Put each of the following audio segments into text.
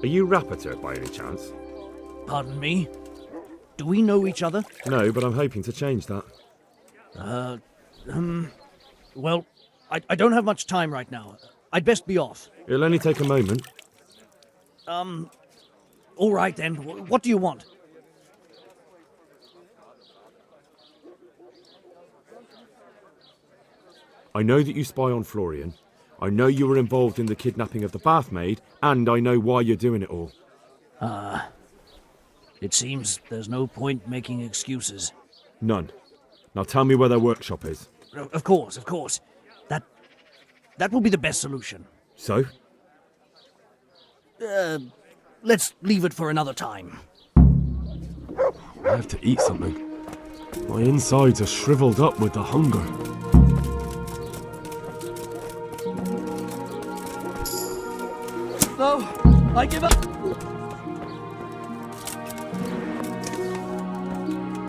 Are you Rappator by any chance? Pardon me? Do we know each other? No, but I'm hoping to change that. Well, I don't have much time right now. I'd best be off. It'll only take a moment. All right then. What do you want? I know that you spy on Florian. I know you were involved in the kidnapping of the bathmaid, and I know why you're doing it all. It seems there's no point making excuses. None. Now tell me where their workshop is. Of course. That will be the best solution. So? Let's leave it for another time. I have to eat something. My insides are shriveled up with the hunger. No, I give up.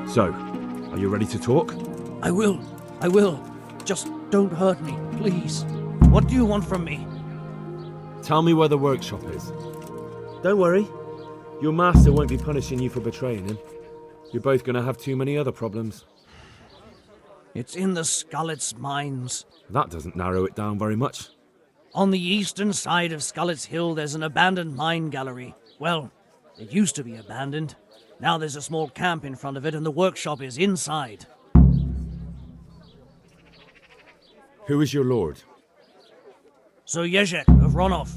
So, are you ready to talk? I will. Just don't hurt me, please. What do you want from me? Tell me where the workshop is. Don't worry. Your master won't be punishing you for betraying him. You're both going to have too many other problems. It's in the Skullet's mines. That doesn't narrow it down very much. On the eastern side of Skullet's Hill, there's an abandoned mine gallery. Well, it used to be abandoned. Now there's a small camp in front of it, and the workshop is inside. Who is your lord? Sir Jezek of Ronov.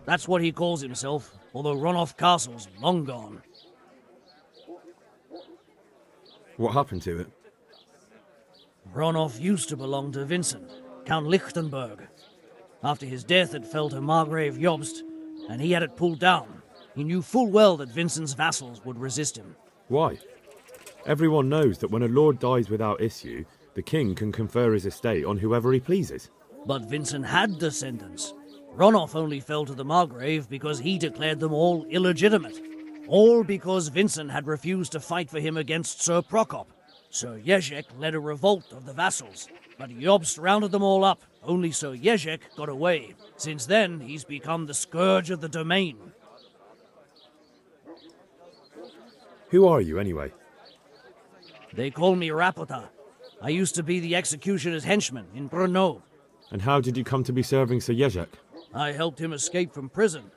That's what he calls himself, although Ronov Castle's long gone. What happened to it? Ronov used to belong to Vincent, Count Lichtenberg. After his death, it fell to Margrave Jobst, and he had it pulled down. He knew full well that Vincent's vassals would resist him. Why? Everyone knows that when a lord dies without issue, the king can confer his estate on whoever he pleases. But Vincent had descendants. Ronov only fell to the Margrave because he declared them all illegitimate. All because Vincent had refused to fight for him against Sir Prokop. Sir Jezek led a revolt of the vassals, but Jobst rounded them all up. Only Sir Jezek got away. Since then, he's become the scourge of the domain. Who are you, anyway? They call me Rapota. I used to be the executioner's henchman in Brno. And how did you come to be serving Sir Jezek? I helped him escape from prison.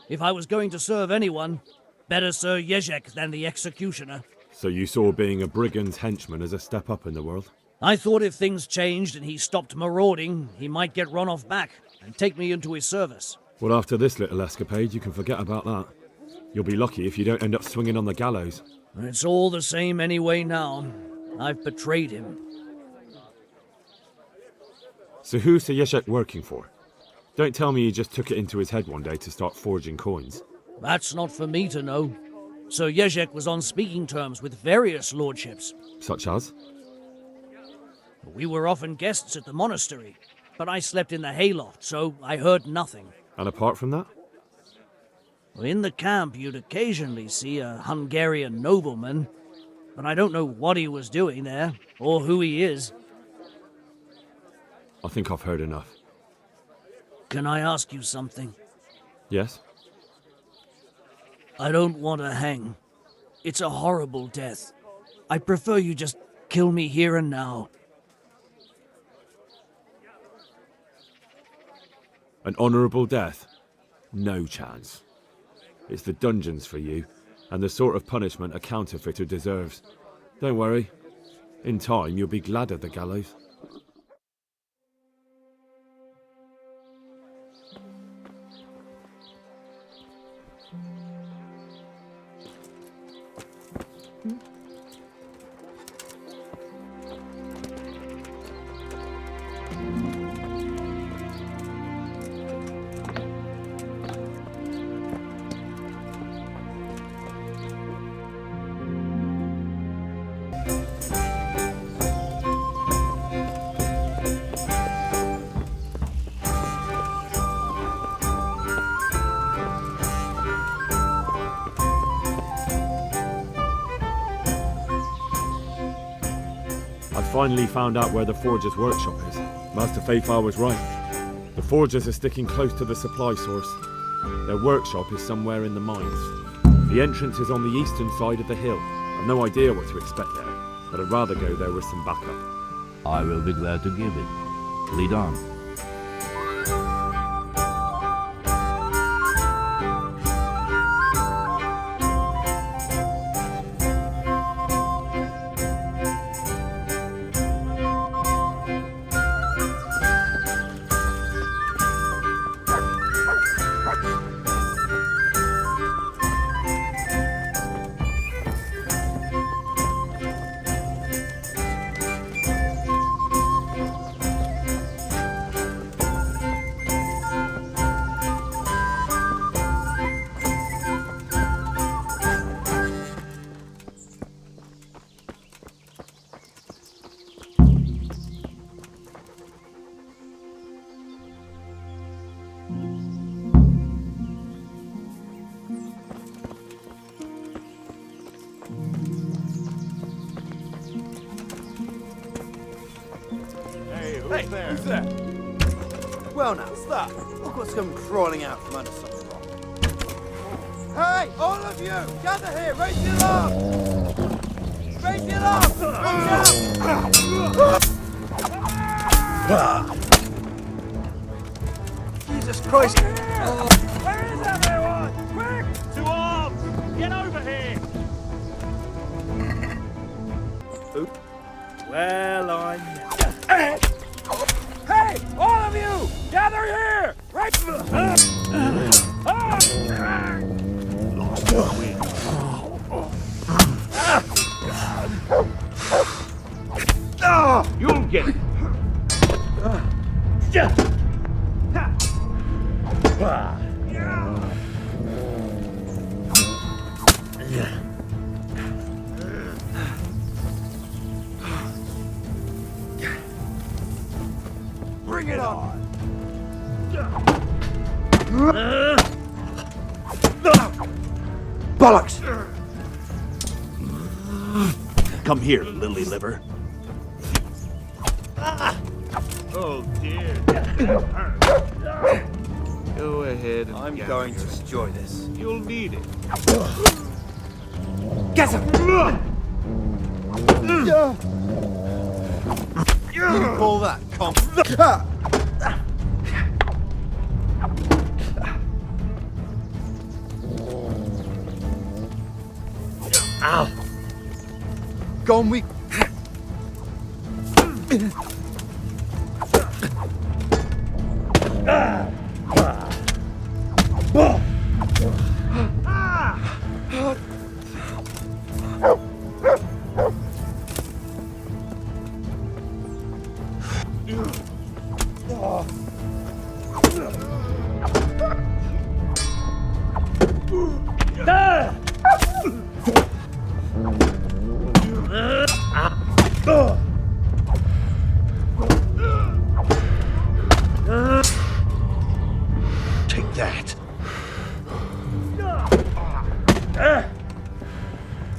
If I was going to serve anyone, better Sir Jezek than the executioner. So you saw being a brigand's henchman as a step up in the world? I thought if things changed and he stopped marauding, he might get Ronov back and take me into his service. Well, after this little escapade, you can forget about that. You'll be lucky if you don't end up swinging on the gallows. It's all the same anyway now. I've betrayed him. So who's Sir Jezek working for? Don't tell me he just took it into his head one day to start forging coins. That's not for me to know. Sir Jezek was on speaking terms with various lordships. Such as? We were often guests at the monastery, but I slept in the hayloft, so I heard nothing. And apart from that? In the camp, you'd occasionally see a Hungarian nobleman, but I don't know what he was doing there, or who he is. I think I've heard enough. Can I ask you something? Yes? I don't want to hang. It's a horrible death. I prefer you just kill me here and now. An honourable death? No chance. It's the dungeons for you, and the sort of punishment a counterfeiter deserves. Don't worry. In time, you'll be glad of the gallows. Finally found out where the forger's workshop is. Master Faithfar was right. The forgers are sticking close to the supply source. Their workshop is somewhere in the mines. The entrance is on the eastern side of the hill. I've no idea what to expect there, but I'd rather go there with some backup. I will be glad to give it. Lead on. Who's there? Well now, stop. Look what's come crawling out from under some rock. Hey, all of you! Gather here! Raise the alarm! Raise the alarm! Jesus Christ! Where is everyone? Quick! To arms! Get over here! Well, I'm... Hey! All of you! Gather here! Right... Lost the wind. You'll get it! Bring it on! Bollocks! Come here, lily liver. Oh dear. Go ahead and I'm going to enjoy this. You'll need it. Get him! You call that comp? Ow! Gone we... Take that.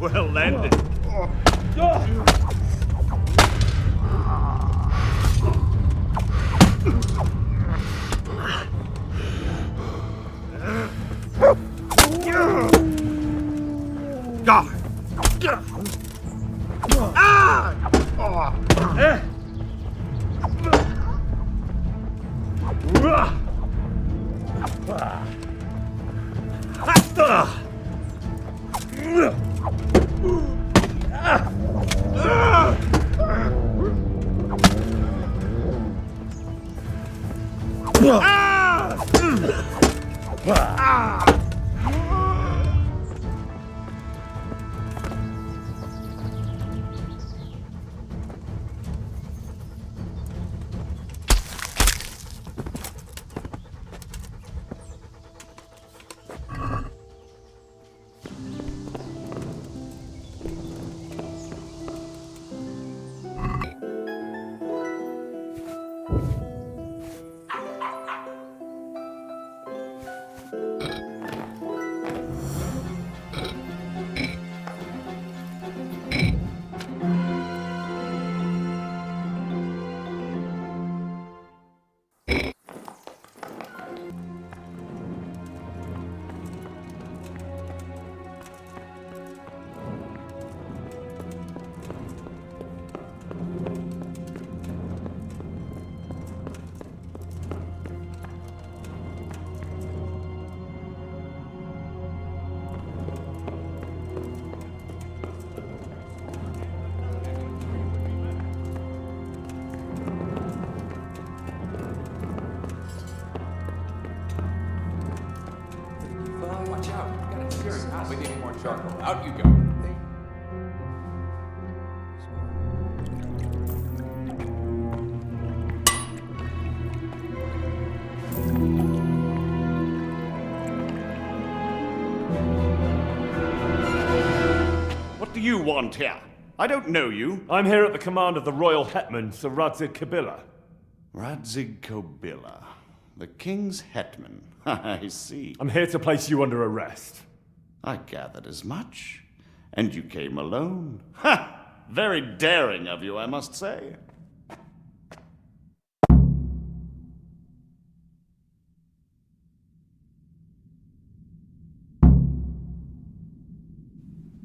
Well landed. We need more charcoal. Out you go. What do you want here? I don't know you. I'm here at the command of the royal hetman, Sir Radzig Kobyla. Radzig Kobyla, the king's hetman. I see. I'm here to place you under arrest. I gathered as much. And you came alone. Ha! Very daring of you, I must say.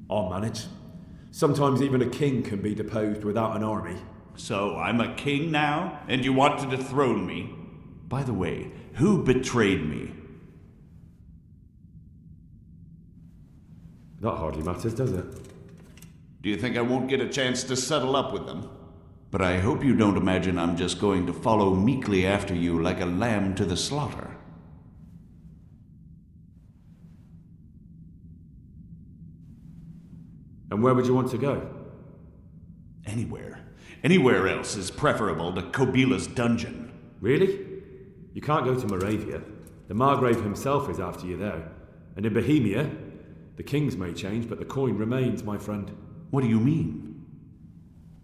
I'll manage. Sometimes even a king can be deposed without an army. So I'm a king now, and you want to dethrone me? By the way, who betrayed me? That hardly matters, does it? Do you think I won't get a chance to settle up with them? But I hope you don't imagine I'm just going to follow meekly after you like a lamb to the slaughter. And where would you want to go? Anywhere. Anywhere else is preferable to Kobyla's dungeon. Really? You can't go to Moravia. The Margrave himself is after you there. And in Bohemia, the kings may change, but the coin remains, my friend. What do you mean?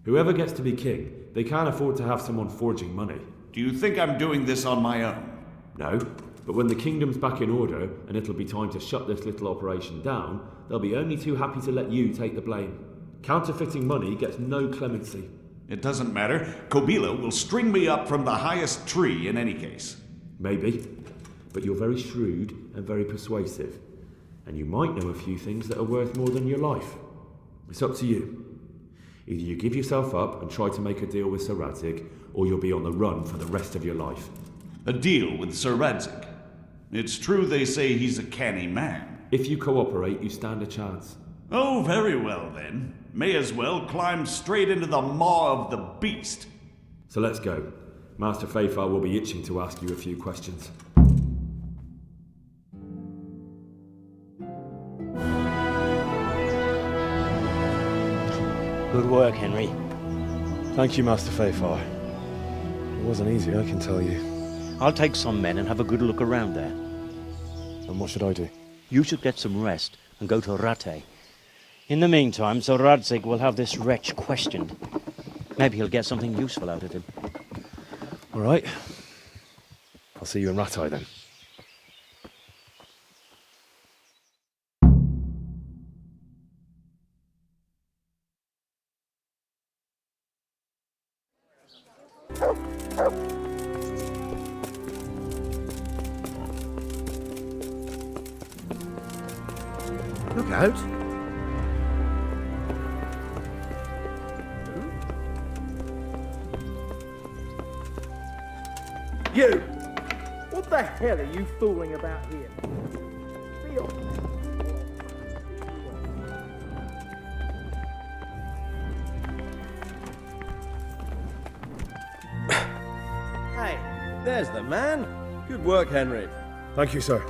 Whoever gets to be king, they can't afford to have someone forging money. Do you think I'm doing this on my own? No, but when the kingdom's back in order, and it'll be time to shut this little operation down, they'll be only too happy to let you take the blame. Counterfeiting money gets no clemency. It doesn't matter. Kobyla will string me up from the highest tree in any case. Maybe, but you're very shrewd and very persuasive. And you might know a few things that are worth more than your life. It's up to you. Either you give yourself up and try to make a deal with Sir Radzig, or you'll be on the run for the rest of your life. A deal with Sir Radzig. It's true they say he's a canny man. If you cooperate, you stand a chance. Oh, very well then. May as well climb straight into the maw of the beast. So let's go. Master Fayfar will be itching to ask you a few questions. Good work, Henry. Thank you, Master Fayfar. It wasn't easy, I can tell you. I'll take some men and have a good look around there. And what should I do? You should get some rest and go to Rattay. In the meantime, Sir Radzig will have this wretch questioned. Maybe he'll get something useful out of him. All right. I'll see you in Rattay then. Look out! You! What the hell are you fooling about here? Be off. Hey, there's the man. Good work, Henry. Thank you, sir.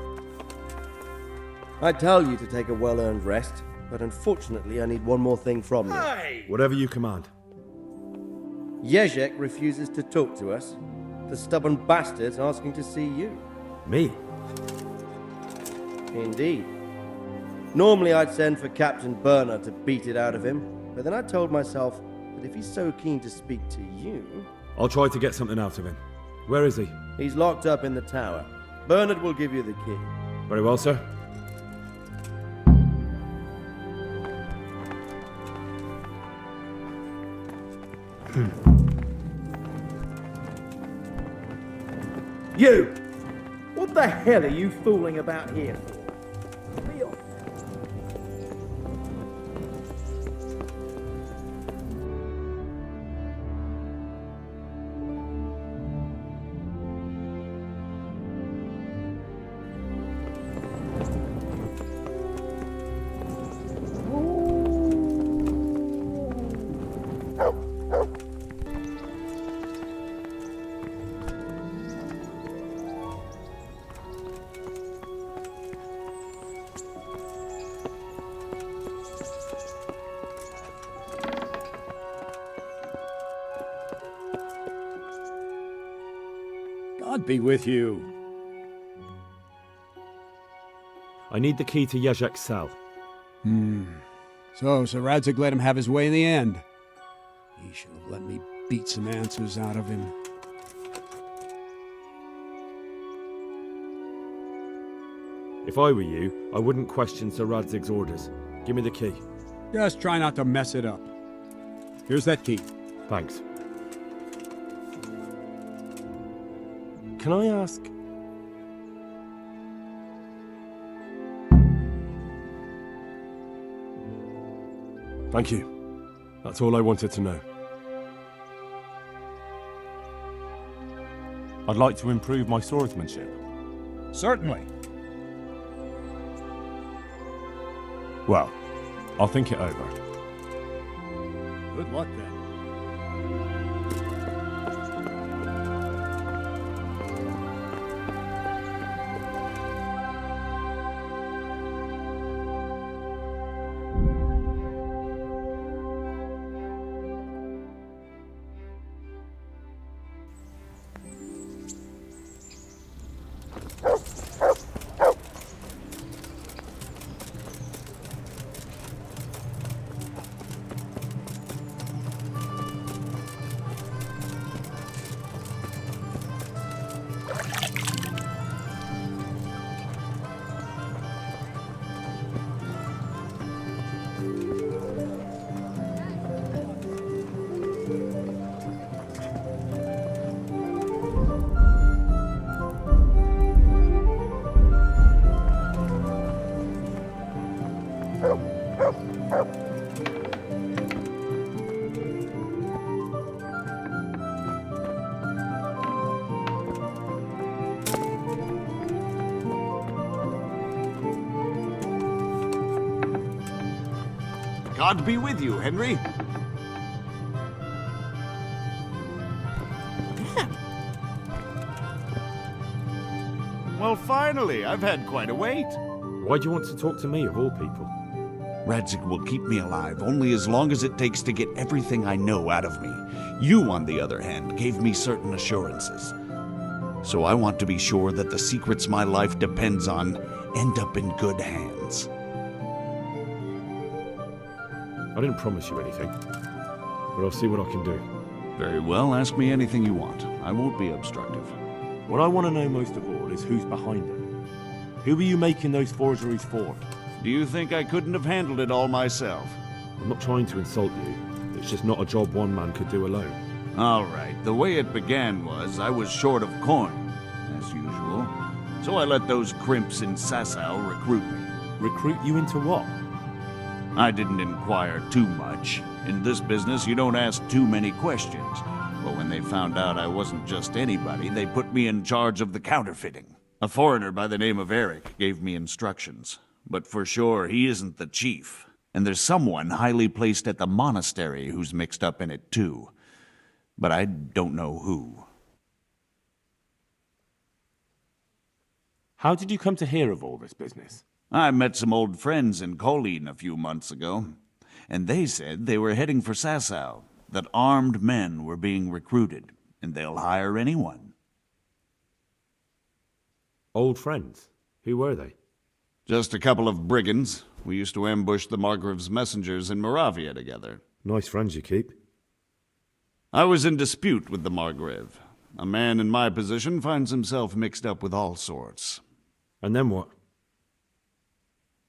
I tell you to take a well-earned rest, but unfortunately I need one more thing from you. Hey! Whatever you command. Jezek refuses to talk to us. The stubborn bastard's asking to see you. Me? Indeed. Normally I'd send for Captain Bernard to beat it out of him, but then I told myself that if he's so keen to speak to you... I'll try to get something out of him. Where is he? He's locked up in the tower. Bernard will give you the key. Very well, sir. You! What the hell are you fooling about here for? Be off. God be with you. I need the key to Yezhek's cell. So Sir Radzig let him have his way in the end. He should have let me beat some answers out of him. If I were you, I wouldn't question Sir Radzig's orders. Give me the key. Just try not to mess it up. Here's that key. Thanks. Can I ask? Thank you. That's all I wanted to know. I'd like to improve my swordsmanship. Certainly. Well, I'll think it over. Good luck then. God be with you, Henry. Well, finally, I've had quite a wait. Why do you want to talk to me, of all people? Radzig will keep me alive only as long as it takes to get everything I know out of me. You, on the other hand, gave me certain assurances. So I want to be sure that the secrets my life depends on end up in good hands. I didn't promise you anything, but I'll see what I can do. Very well, ask me anything you want. I won't be obstructive. What I want to know most of all is who's behind it. Who are you making those forgeries for? Do you think I couldn't have handled it all myself? I'm not trying to insult you. It's just not a job one man could do alone. All right, the way it began was I was short of coin, as usual. So I let those crimps in Sasau recruit me. Recruit you into what? I didn't inquire too much. In this business, you don't ask too many questions. But when they found out I wasn't just anybody, they put me in charge of the counterfeiting. A foreigner by the name of Eric gave me instructions. But for sure, he isn't the chief. And there's someone highly placed at the monastery who's mixed up in it too. But I don't know who. How did you come to hear of all this business? I met some old friends in Colleen a few months ago, and they said they were heading for Sasau, that armed men were being recruited, and they'll hire anyone. Old friends? Who were they? Just a couple of brigands. We used to ambush the Margrave's messengers in Moravia together. Nice friends you keep. I was in dispute with the Margrave. A man in my position finds himself mixed up with all sorts. And then what?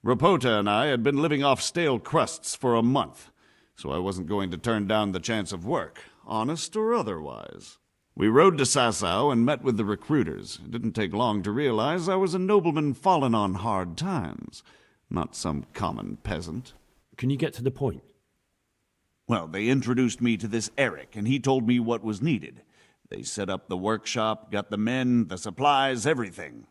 Rapota and I had been living off stale crusts for a month, so I wasn't going to turn down the chance of work, honest or otherwise. We rode to Sasau and met with the recruiters. It didn't take long to realize I was a nobleman fallen on hard times, not some common peasant. Can you get to the point? Well, they introduced me to this Eric, and he told me what was needed. They set up the workshop, got the men, the supplies, everything.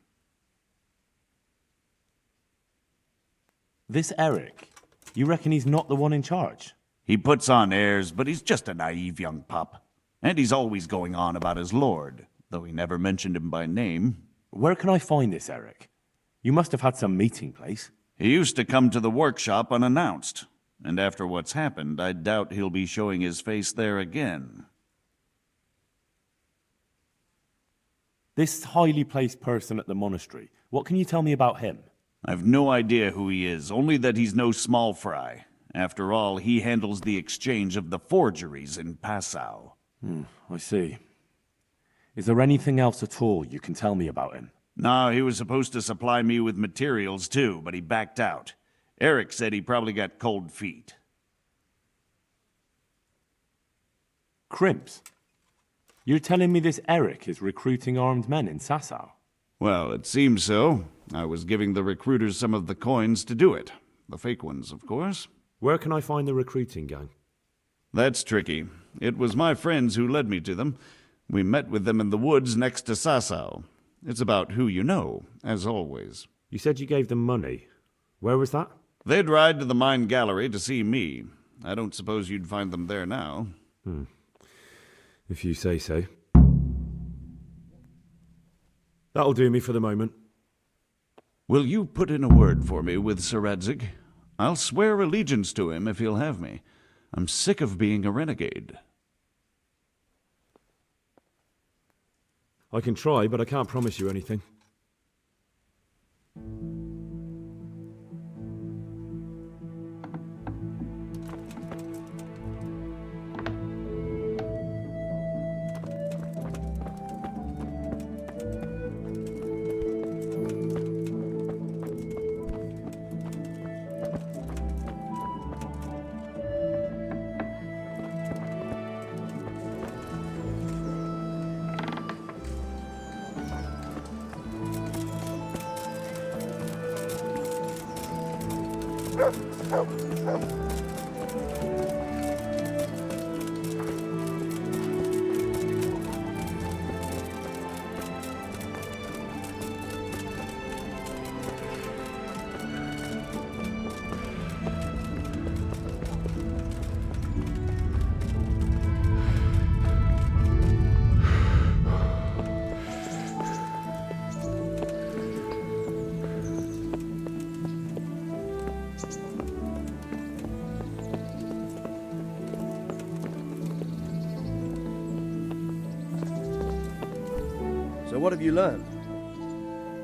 This Eric, you reckon he's not the one in charge? He puts on airs, but he's just a naive young pup. And he's always going on about his lord, though he never mentioned him by name. Where can I find this Eric? You must have had some meeting place. He used to come to the workshop unannounced, and after what's happened, I doubt he'll be showing his face there again. This highly placed person at the monastery, what can you tell me about him? I've no idea who he is, only that he's no small fry. After all, he handles the exchange of the forgeries in Passau. I see. Is there anything else at all you can tell me about him? No, he was supposed to supply me with materials too, but he backed out. Eric said he probably got cold feet. Crimps? You're telling me this Eric is recruiting armed men in Sasau? Well, it seems so. I was giving the recruiters some of the coins to do it. The fake ones, of course. Where can I find the recruiting gang? That's tricky. It was my friends who led me to them. We met with them in the woods next to Sasau. It's about who you know, as always. You said you gave them money. Where was that? They'd ride to the mine gallery to see me. I don't suppose you'd find them there now. If you say so. That'll do me for the moment. Will you put in a word for me with Sir Radzig? I'll swear allegiance to him if he'll have me. I'm sick of being a renegade. I can try, but I can't promise you anything. So what have you learned?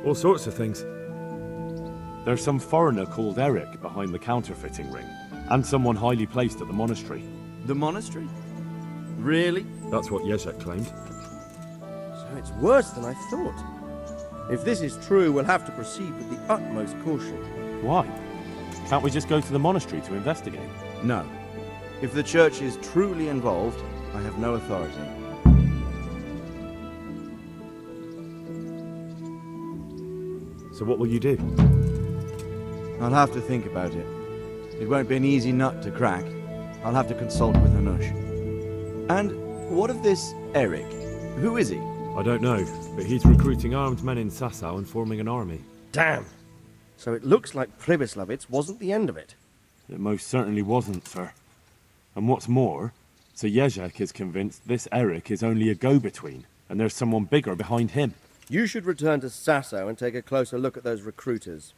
All sorts of things. There's some foreigner called Eric behind the counterfeiting ring, and someone highly placed at the monastery. The monastery? Really? That's what Jezek claimed. So it's worse than I thought. If this is true, we'll have to proceed with the utmost caution. Why? Can't we just go to the monastery to investigate? No. If the church is truly involved, I have no authority. So what will you do? I'll have to think about it. It won't be an easy nut to crack. I'll have to consult with Hanush. And what of this Eric? Who is he? I don't know, but he's recruiting armed men in Sasau and forming an army. Damn! So it looks like Pribyslavitz wasn't the end of it. It most certainly wasn't, sir. And what's more, Sir Jezek is convinced this Eric is only a go-between, and there's someone bigger behind him. You should return to Sasau and take a closer look at those recruiters.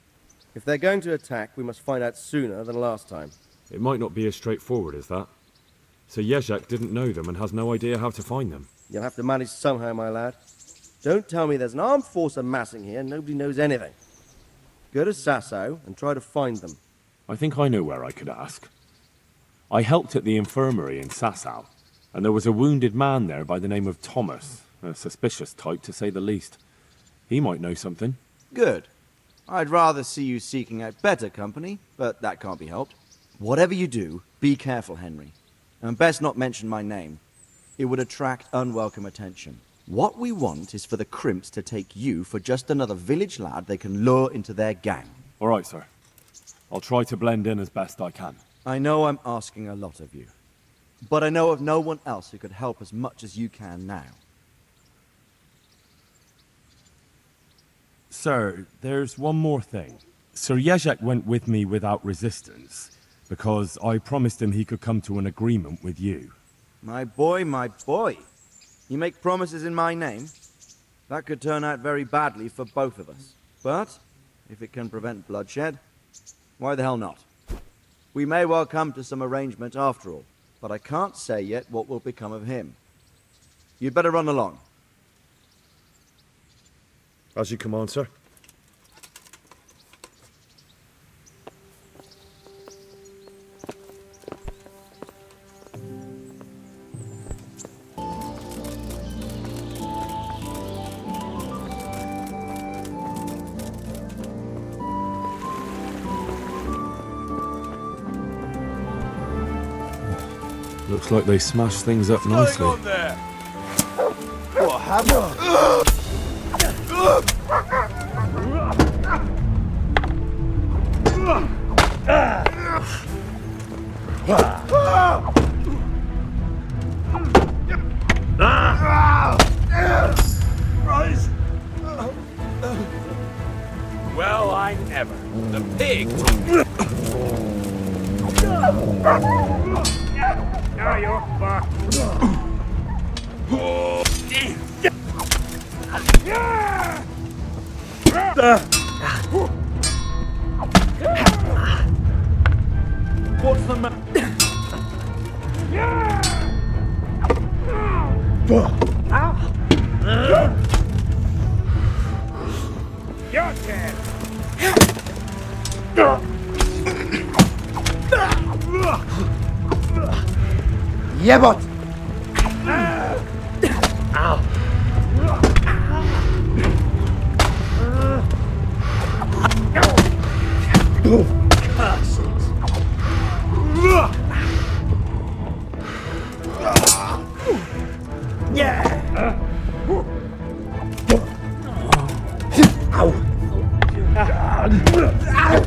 If they're going to attack, we must find out sooner than last time. It might not be as straightforward as that. So Jezek didn't know them and has no idea how to find them. You'll have to manage somehow, my lad. Don't tell me there's an armed force amassing here and nobody knows anything. Go to Sasau and try to find them. I think I know where I could ask. I helped at the infirmary in Sasau, and there was a wounded man there by the name of Thomas. A suspicious type, to say the least. He might know something. Good. I'd rather see you seeking out better company, but that can't be helped. Whatever you do, be careful, Henry. And best not mention my name. It would attract unwelcome attention. What we want is for the Crimps to take you for just another village lad they can lure into their gang. All right, sir. I'll try to blend in as best I can. I know I'm asking a lot of you, but I know of no one else who could help as much as you can now. Sir, there's one more thing. Sir Jezek went with me without resistance, because I promised him he could come to an agreement with you. My boy, my boy. You make promises in my name? That could turn out very badly for both of us. But, if it can prevent bloodshed, why the hell not? We may well come to some arrangement after all, but I can't say yet what will become of him. You'd better run along. As you command, sir. Looks like they smashed things up nicely. Going on there? What happened? Rise! Well, I never. The pig! Now you're fucked. What's the matter? You're dead. Yebot!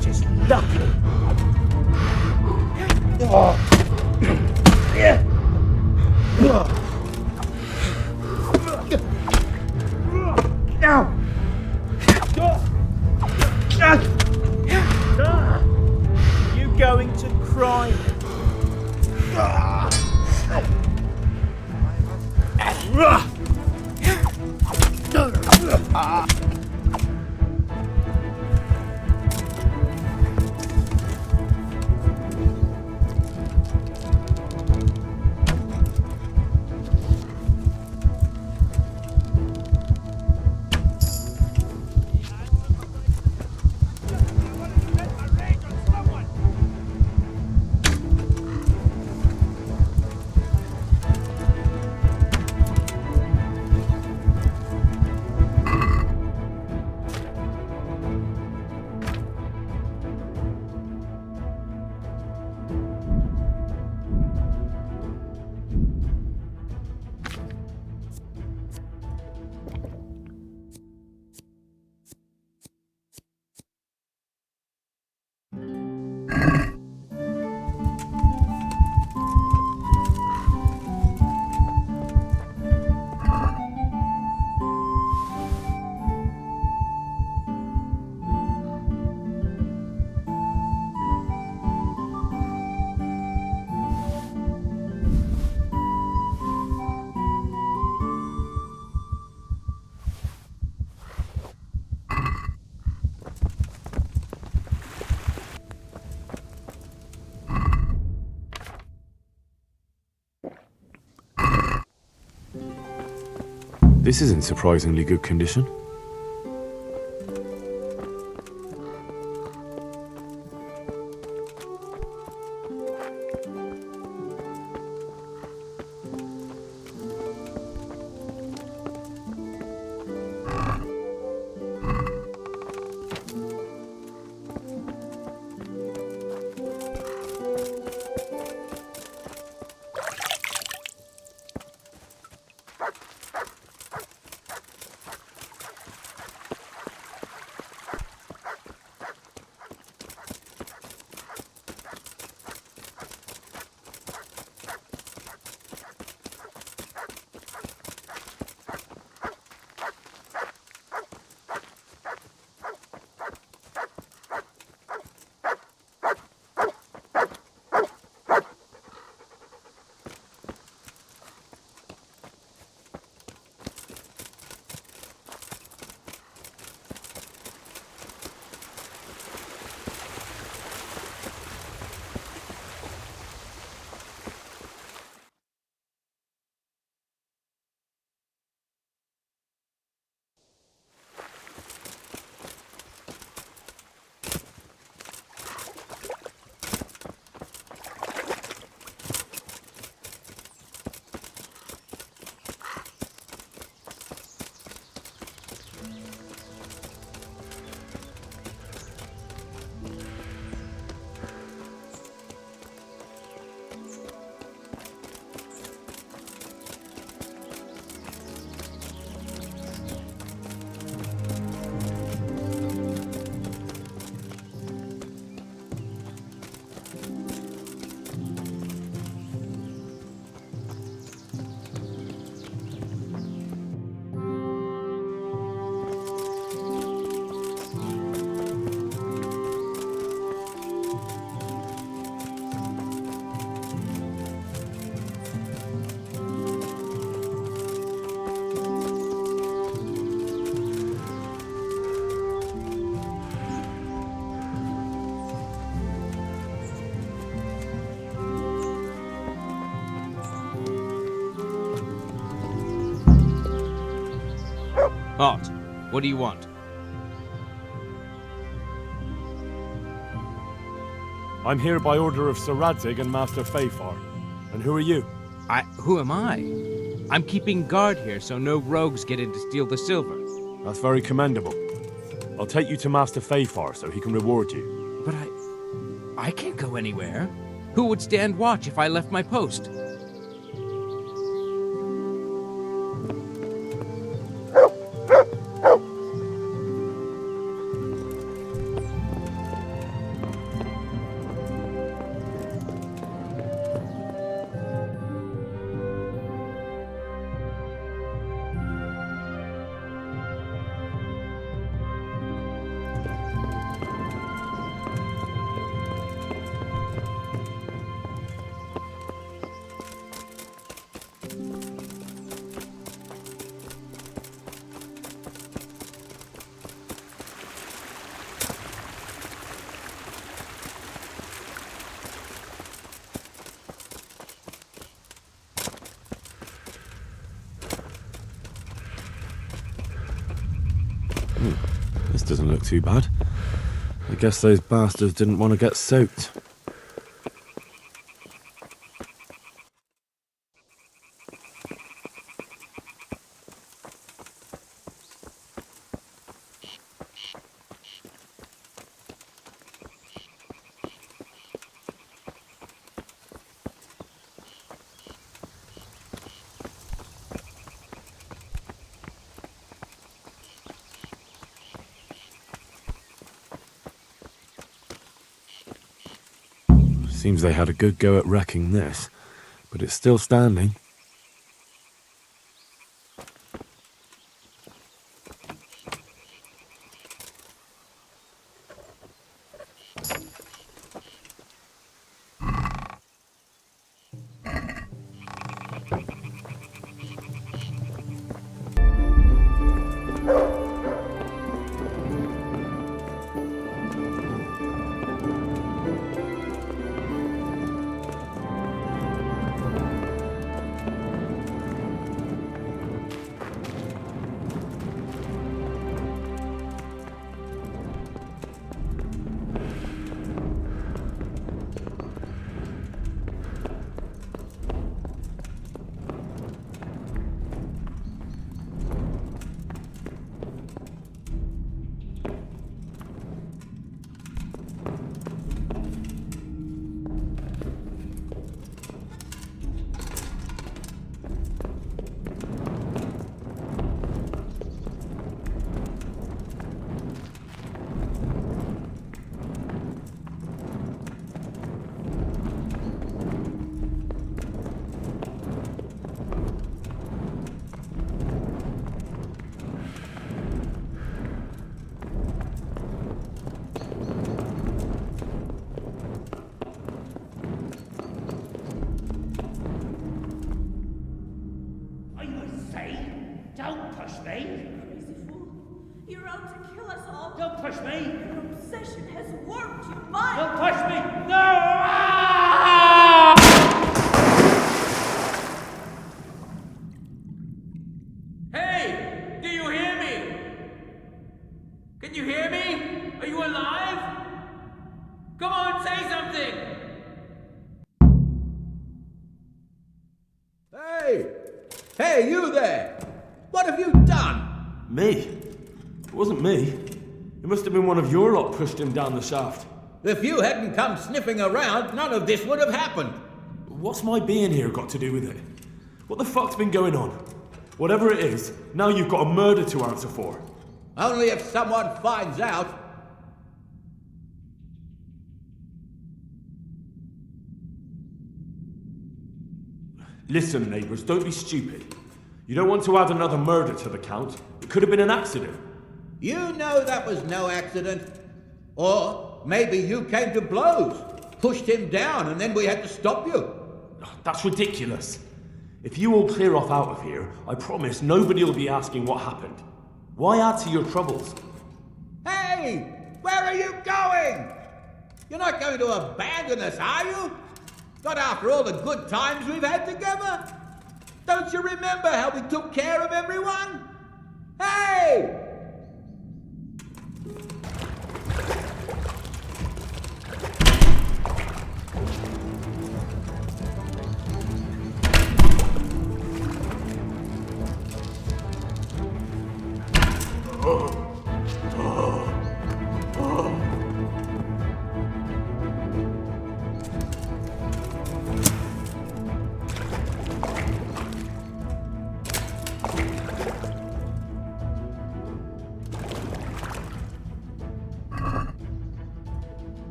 Just lucky. You going to cry? This is in surprisingly good condition. Halt. What do you want? I'm here by order of Sir Radzig and Master Fafar. And who are you? Who am I? I'm keeping guard here so no rogues get in to steal the silver. That's very commendable. I'll take you to Master Fafar so he can reward you. But I can't go anywhere. Who would stand watch if I left my post? This doesn't look too bad. I guess those bastards didn't want to get soaked. Seems they had a good go at wrecking this, but it's still standing. Hey, you there! What have you done? Me? It wasn't me. It must have been one of your lot pushed him down the shaft. If you hadn't come sniffing around, none of this would have happened. What's my being here got to do with it? What the fuck's been going on? Whatever it is, now you've got a murder to answer for. Only if someone finds out. Listen, neighbours, don't be stupid. You don't want to add another murder to the count. It could have been an accident. You know that was no accident. Or maybe you came to blows, pushed him down, and then we had to stop you. That's ridiculous. If you all clear off out of here, I promise nobody will be asking what happened. Why add to your troubles? Hey! Where are you going? You're not going to abandon us, are you? Not after all the good times we've had together? Don't you remember how we took care of everyone? Hey!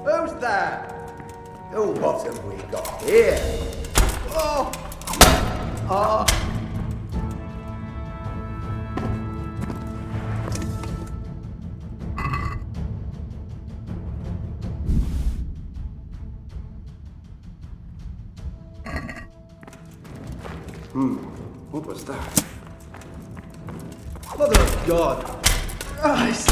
Who's that? Oh, what have we got here? Oh! Oh! What was that? Mother of God! Christ!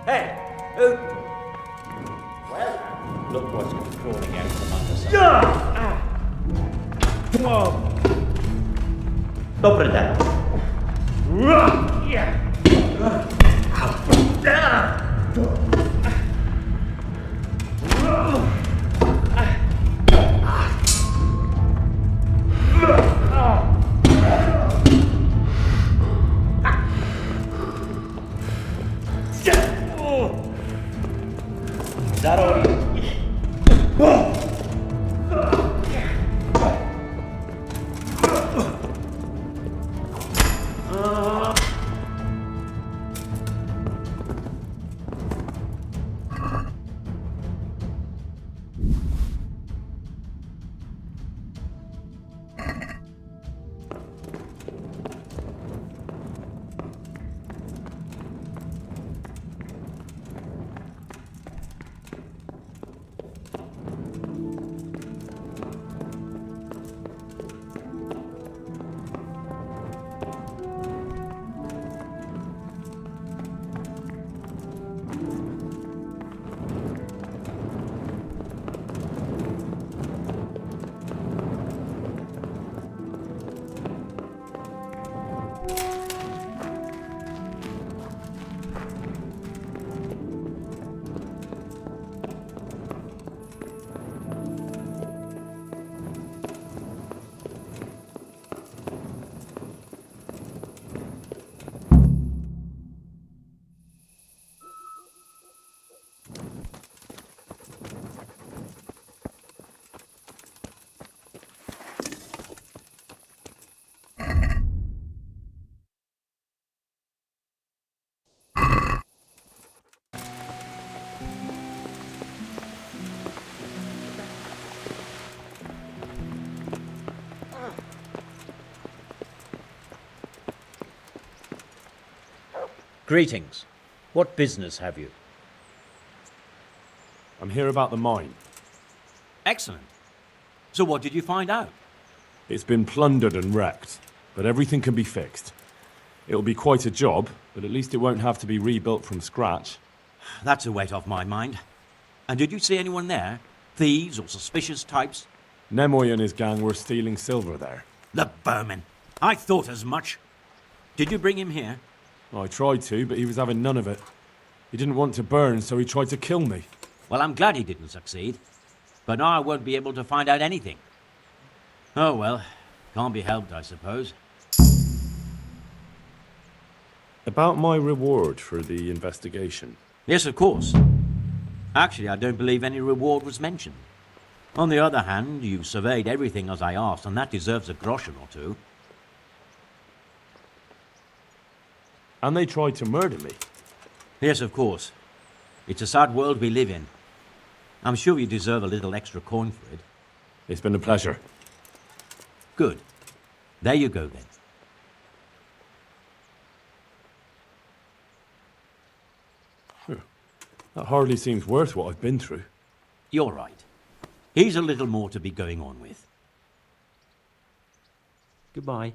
Hey! Well, look what's crawling out from under some. Dobre that. Is that all? Greetings. What business have you? I'm here about the mine. Excellent. So what did you find out? It's been plundered and wrecked, but everything can be fixed. It'll be quite a job, but at least it won't have to be rebuilt from scratch. That's a weight off my mind. And did you see anyone there? Thieves or suspicious types? Nemoy and his gang were stealing silver there. The vermin. I thought as much. Did you bring him here? I tried to, but he was having none of it. He didn't want to burn, so he tried to kill me. Well, I'm glad he didn't succeed. But now I won't be able to find out anything. Oh well, can't be helped, I suppose. About my reward for the investigation. Yes, of course. Actually, I don't believe any reward was mentioned. On the other hand, you surveyed everything as I asked, and that deserves a groschen or two. And they tried to murder me. Yes, of course. It's a sad world we live in. I'm sure you deserve a little extra coin for it. It's been a pleasure. Good. There you go, then. That hardly seems worth what I've been through. You're right. Here's a little more to be going on with. Goodbye.